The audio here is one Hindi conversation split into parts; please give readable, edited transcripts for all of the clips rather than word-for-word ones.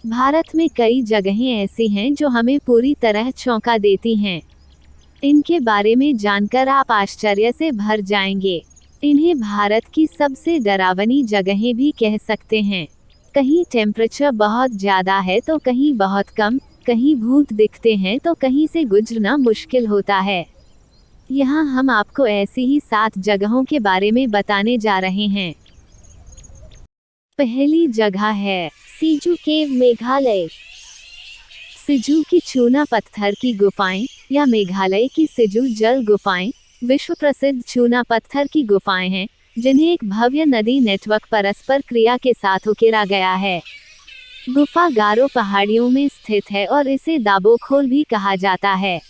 भारत में कई जगहें ऐसी हैं जो हमें पूरी तरह चौंका देती हैं। इनके बारे में जानकर आप आश्चर्य से भर जाएंगे। इन्हें भारत की सबसे डरावनी जगहें भी कह सकते हैं। कहीं टेम्परेचर बहुत ज़्यादा है तो कहीं बहुत कम, कहीं भूत दिखते हैं तो कहीं से गुजरना मुश्किल होता है। यहाँ हम आपको ऐसी ही 7 जगहों के बारे में बताने जा रहे हैं। पहली जगह है सिजू केव, मेघालय। सिजू की चूना पत्थर की गुफाएं या मेघालय की सिजू जल गुफाएं विश्व प्रसिद्ध चूना पत्थर की गुफाएं हैं, जिन्हें एक भव्य नदी नेटवर्क परस्पर क्रिया के साथ उकेरा गया है। गुफा गारो पहाड़ियों में स्थित है और इसे दाबोखोल भी कहा जाता है,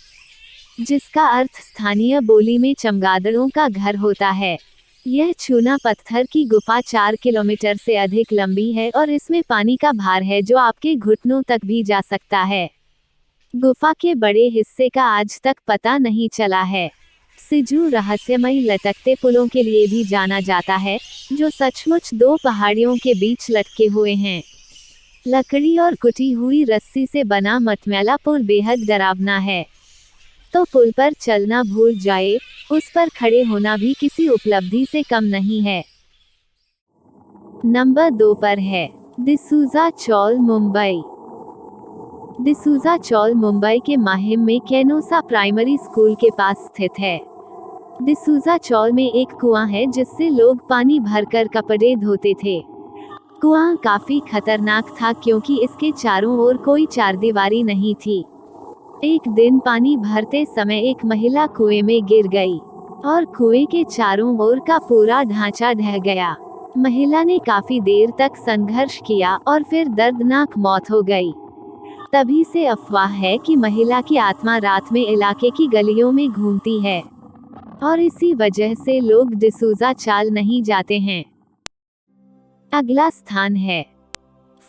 जिसका अर्थ स्थानीय बोली में चमगादड़ों का घर होता है। यह चूना पत्थर की गुफा 4 किलोमीटर से अधिक लंबी है और इसमें पानी का भार है जो आपके घुटनों तक भी जा सकता है। गुफा के बड़े हिस्से का आज तक पता नहीं चला है। सिजू रहस्यमयी लटकते पुलों के लिए भी जाना जाता है, जो सचमुच 2 पहाड़ियों के बीच लटके हुए हैं। लकड़ी और कुटी हुई रस्सी से बना मटमैला पुल बेहद डरावना है, तो पुल पर चलना भूल जाए, उस पर खड़े होना भी किसी उपलब्धि से कम नहीं है। नंबर 2 पर है डिसूजा चौल, मुंबई। डिसूजा चौल मुंबई के माहिम में केनोसा प्राइमरी स्कूल के पास स्थित है। डिसूजा चौल में एक कुआं है जिससे लोग पानी भरकर कपड़े धोते थे। कुआं काफी खतरनाक था क्योंकि इसके चारों ओर कोई चारदीवारी नहीं थी। एक दिन पानी भरते समय एक महिला कुएं में गिर गई और कुएं के चारों ओर का पूरा ढांचा ढह गया। महिला ने काफी देर तक संघर्ष किया और फिर दर्दनाक मौत हो गई। तभी से अफवाह है कि महिला की आत्मा रात में इलाके की गलियों में घूमती है और इसी वजह से लोग डिसूजा चाल नहीं जाते हैं। अगला स्थान है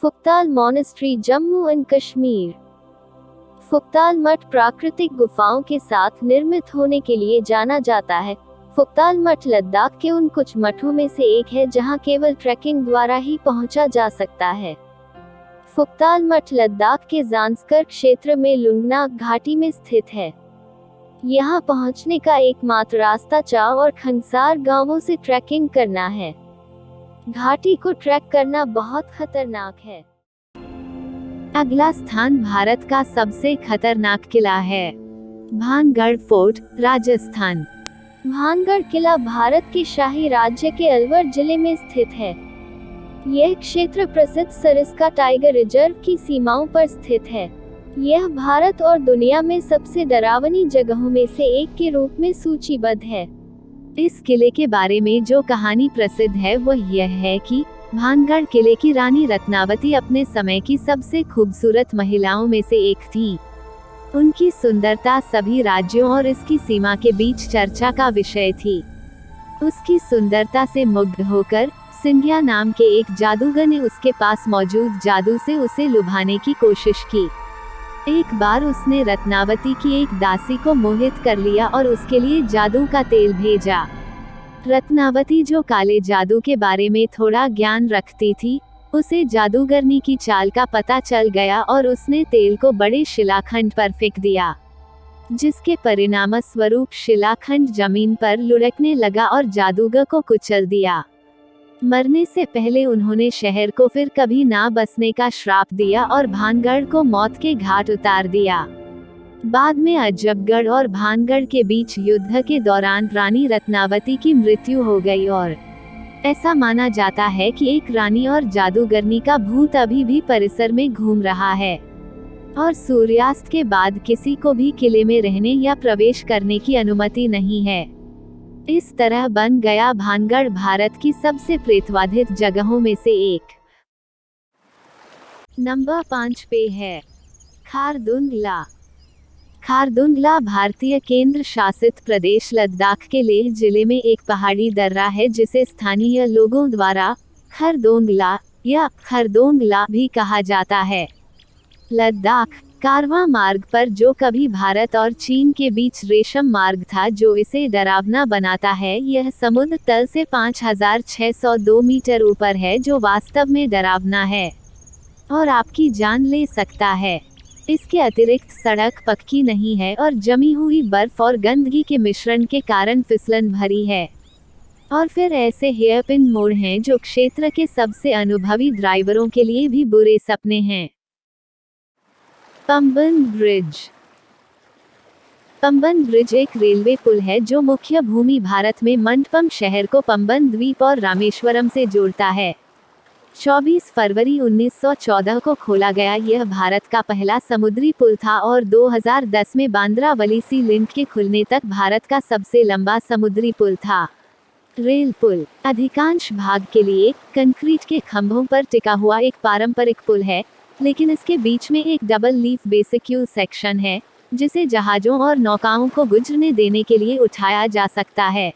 फुक्ताल मॉनेस्ट्री, जम्मू एंड कश्मीर। फुक्ताल मठ प्राकृतिक गुफाओं के साथ निर्मित होने के लिए जाना जाता है। फुक्ताल मठ लद्दाख के उन कुछ मठों में से एक है जहां केवल ट्रैकिंग द्वारा ही पहुंचा जा सकता है। फुक्ताल मठ लद्दाख के ज़ांस्कर क्षेत्र में लुंगनाक घाटी में स्थित है। यहां पहुंचने का एकमात्र रास्ता चाव और खंगसार गांवों से ट्रैकिंग करना है। घाटी को ट्रैक करना बहुत खतरनाक है। अगला स्थान भारत का सबसे खतरनाक किला है भानगढ़ फोर्ट, राजस्थान। भानगढ़ किला भारत के शाही राज्य के अलवर जिले में स्थित है। यह क्षेत्र प्रसिद्ध सरिस्का टाइगर रिजर्व की सीमाओं पर स्थित है। यह भारत और दुनिया में सबसे डरावनी जगहों में से एक के रूप में सूचीबद्ध है। इस किले के बारे में जो कहानी प्रसिद्ध है वह यह है कि भानगढ़ किले की रानी रत्नावती अपने समय की सबसे खूबसूरत महिलाओं में से एक थी। उनकी सुंदरता सभी राज्यों और इसकी सीमा के बीच चर्चा का विषय थी। उसकी सुंदरता से मुग्ध होकर सिंधिया नाम के एक जादूगर ने उसके पास मौजूद जादू से उसे लुभाने की कोशिश की। एक बार उसने रत्नावती की एक दासी को मोहित कर लिया और उसके लिए जादू का तेल भेजा। रत्नावती, जो काले जादू के बारे में थोड़ा ज्ञान रखती थी, उसे जादूगरनी की चाल का पता चल गया और उसने तेल को बड़े शिलाखंड पर फेंक दिया, जिसके परिणामस्वरूप शिलाखंड जमीन पर लुढ़कने लगा और जादूगर को कुचल दिया। मरने से पहले उन्होंने शहर को फिर कभी ना बसने का श्राप दिया और भानगढ़ को मौत के घाट उतार दिया। बाद में अजबगढ़ और भानगढ़ के बीच युद्ध के दौरान रानी रत्नावती की मृत्यु हो गई और ऐसा माना जाता है कि एक रानी और जादूगरनी का भूत अभी भी परिसर में घूम रहा है और सूर्यास्त के बाद किसी को भी किले में रहने या प्रवेश करने की अनुमति नहीं है। इस तरह बन गया भानगढ़ भारत की सबसे प्रेतवाधित जगहों में से एक। नंबर 5 पे है खारदुंगला। खारदुंगला भारतीय केंद्र शासित प्रदेश लद्दाख के लेह जिले में एक पहाड़ी दर्रा है जिसे स्थानीय लोगों द्वारा खरदोंगला या खरदोंगला भी कहा जाता है। लद्दाख कारवां मार्ग पर जो कभी भारत और चीन के बीच रेशम मार्ग था जो इसे डरावना बनाता है, यह समुद्र तल से 5602 मीटर ऊपर है जो वास्तव में डरावना है। और आपकी जान ले सकता है। इसके अतिरिक्त सड़क पक्की नहीं है और जमी हुई बर्फ और गंदगी के मिश्रण के कारण फिसलन भरी है। और फिर ऐसे हेयरपिन मोड़ हैं जो क्षेत्र के सबसे अनुभवी ड्राइवरों के लिए भी बुरे सपने हैं। पंबन ब्रिज। पंबन ब्रिज एक रेलवे पुल है जो मुख्य भूमि भारत में मंडपम शहर को पंबन द्वीप और रामेश्वरम से जोड़ता है। 24 फरवरी 1914 को खोला गया यह भारत का पहला समुद्री पुल था और 2010 में बांद्रा-वली सी लिंक के खुलने तक भारत का सबसे लंबा समुद्री पुल था। रेल पुल अधिकांश भाग के लिए कंक्रीट के खंभों पर टिका हुआ एक पारंपरिक पुल है, लेकिन इसके बीच में एक डबल लीफ बेसिक्यूल सेक्शन है, जिसे जहाजों और नौकाओं को गुजरने देने के लिए उठाया जा सकता है।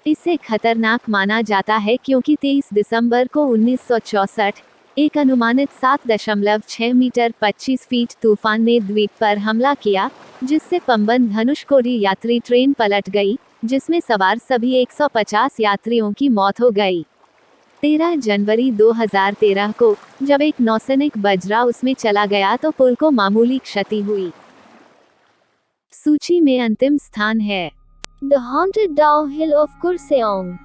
इसे खतरनाक माना जाता है क्योंकि 23 दिसंबर को 1964 एक अनुमानित 7.6 मीटर 25 फीट तूफान ने द्वीप पर हमला किया, जिससे पंबन धनुषकोडी यात्री ट्रेन पलट गई, जिसमें सवार सभी 150 यात्रियों की मौत हो गई। 13 जनवरी 2013 को जब एक नौसैनिक बजरा उसमें चला गया तो पुल को मामूली क्षति हुई। सूची में अंतिम स्थान है the haunted downhill of Kurseong.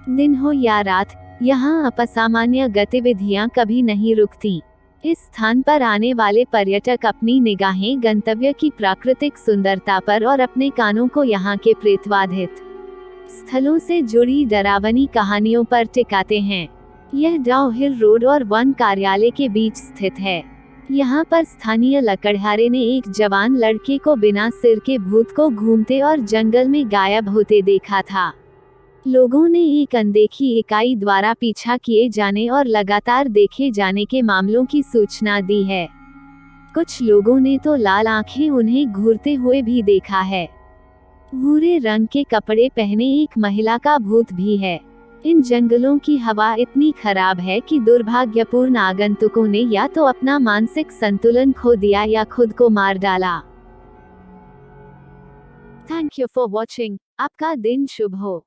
दिन हो या रात, यहाँ असामान्य गतिविधियाँ कभी नहीं रुकती। इस स्थान पर आने वाले पर्यटक अपनी निगाहें गंतव्य की प्राकृतिक सुंदरता पर और अपने कानों को यहाँ के प्रेतवाधित स्थलों से जुड़ी डरावनी कहानियों पर टिकाते हैं। यह डाउनहिल रोड और वन कार्यालय के बीच स्थित है। यहाँ पर स्थानीय लकड़हारे ने एक जवान लड़के को बिना सिर के भूत को घूमते और जंगल में गायब होते देखा था। लोगों ने एक अनदेखी इकाई द्वारा पीछा किए जाने और लगातार देखे जाने के मामलों की सूचना दी है। कुछ लोगों ने तो लाल आंखें उन्हें घूरते हुए भी देखा है। भूरे रंग के कपड़े पहने एक महिला का भूत भी है। इन जंगलों की हवा इतनी खराब है कि दुर्भाग्यपूर्ण आगंतुकों ने या तो अपना मानसिक संतुलन खो दिया या खुद को मार डाला। Thank you for watching. आपका दिन शुभ हो।